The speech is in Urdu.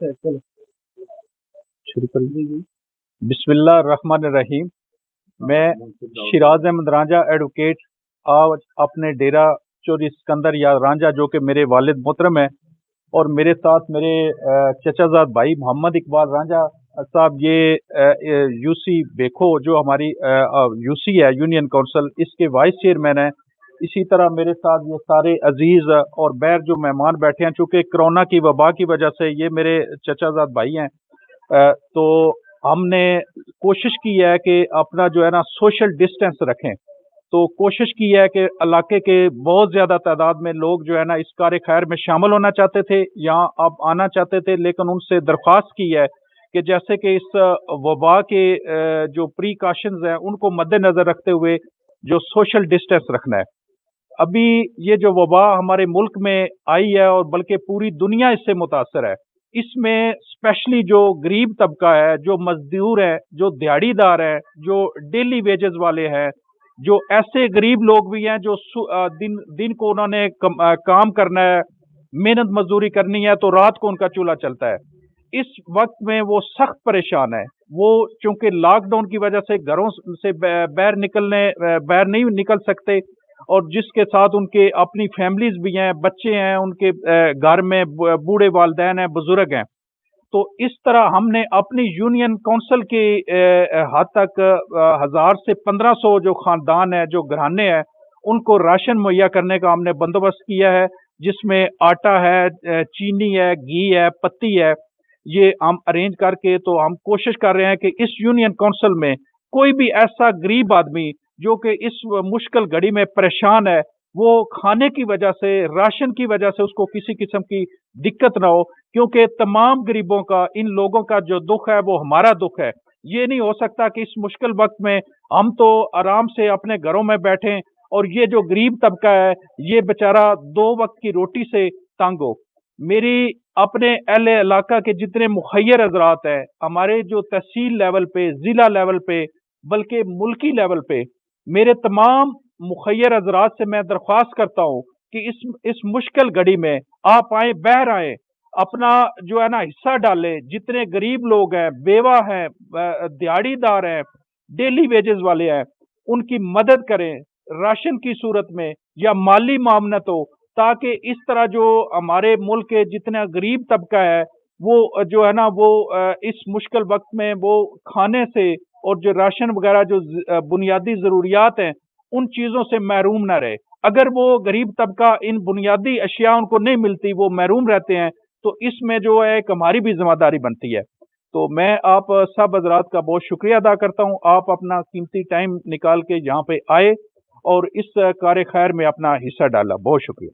شروع کر لیجیے۔ بسم اللہ الرحمن الرحیم۔ میں شیراز احمد رانجھا ایڈوکیٹ آج اپنے ڈیرہ چوری سکندر یا رانجھا جو کہ میرے والد محترم ہیں، اور میرے ساتھ میرے چچا زاد بھائی محمد اقبال رانجھا صاحب، یہ یو سی بیکھو جو ہماری یو سی ہے یونین کونسل، اس کے وائس چیئرمین ہیں۔ اسی طرح میرے ساتھ یہ سارے عزیز اور بیر جو مہمان بیٹھے ہیں، چونکہ کرونا کی وبا کی وجہ سے یہ میرے چچا زاد بھائی ہیں، تو ہم نے کوشش کی ہے کہ اپنا جو ہے نا سوشل ڈسٹینس رکھیں۔ تو کوشش کی ہے کہ علاقے کے بہت زیادہ تعداد میں لوگ جو ہے نا اس کار خیر میں شامل ہونا چاہتے تھے، یہاں اب آنا چاہتے تھے، لیکن ان سے درخواست کی ہے کہ جیسے کہ اس وبا کے جو پریکاشنز ہیں ان کو مد نظر رکھتے ہوئے جو سوشل ڈسٹینس رکھنا ہے۔ ابھی یہ جو وبا ہمارے ملک میں آئی ہے اور بلکہ پوری دنیا اس سے متاثر ہے، اس میں اسپیشلی جو غریب طبقہ ہے، جو مزدور ہے، جو دیہڑی دار ہے، جو ڈیلی ویجز والے ہیں، جو ایسے غریب لوگ بھی ہیں جو دن کو انہوں نے کام کرنا ہے، محنت مزدوری کرنی ہے، تو رات کو ان کا چولہا چلتا ہے۔ اس وقت میں وہ سخت پریشان ہے۔ وہ چونکہ لاک ڈاؤن کی وجہ سے گھروں سے باہر نہیں نکل سکتے، اور جس کے ساتھ ان کے اپنی فیملیز بھی ہیں، بچے ہیں، ان کے گھر میں بوڑھے والدین ہیں، بزرگ ہیں۔ تو اس طرح ہم نے اپنی یونین کونسل کے حد تک 1000 سے 1500 جو خاندان ہیں، جو گھرانے ہیں، ان کو راشن مہیا کرنے کا ہم نے بندوبست کیا ہے، جس میں آٹا ہے، چینی ہے، گھی ہے، پتی ہے، یہ ہم ارینج کر کے تو ہم کوشش کر رہے ہیں کہ اس یونین کونسل میں کوئی بھی ایسا غریب آدمی جو کہ اس مشکل گھڑی میں پریشان ہے، وہ کھانے کی وجہ سے، راشن کی وجہ سے اس کو کسی قسم کی دقت نہ ہو، کیونکہ تمام غریبوں کا، ان لوگوں کا جو دکھ ہے وہ ہمارا دکھ ہے۔ یہ نہیں ہو سکتا کہ اس مشکل وقت میں ہم تو آرام سے اپنے گھروں میں بیٹھیں اور یہ جو غریب طبقہ ہے یہ بیچارہ 2 وقت کی روٹی سے تنگ ہو۔ میری اپنے اہل علاقہ کے جتنے مخیر حضرات ہیں، ہمارے جو تحصیل لیول پہ، ضلع لیول پہ، بلکہ ملکی لیول پہ، میرے تمام مخیر حضرات سے میں درخواست کرتا ہوں کہ اس مشکل گھڑی میں آپ آئیں، باہر آئیں، اپنا جو ہے نا حصہ ڈالیں۔ جتنے غریب لوگ ہیں، بیوہ ہیں، دیہڑی دار ہیں، ڈیلی ویجز والے ہیں، ان کی مدد کریں راشن کی صورت میں یا مالی معاونت ہو، تاکہ اس طرح جو ہمارے ملک کے جتنا غریب طبقہ ہے وہ جو ہے نا وہ اس مشکل وقت میں وہ کھانے سے اور جو راشن وغیرہ جو بنیادی ضروریات ہیں ان چیزوں سے محروم نہ رہے۔ اگر وہ غریب طبقہ ان بنیادی اشیاء ان کو نہیں ملتی، وہ محروم رہتے ہیں، تو اس میں جو ہے ایک ہماری بھی ذمہ داری بنتی ہے۔ تو میں آپ سب حضرات کا بہت شکریہ ادا کرتا ہوں، آپ اپنا قیمتی ٹائم نکال کے یہاں پہ آئے اور اس کار خیر میں اپنا حصہ ڈالا۔ بہت شکریہ۔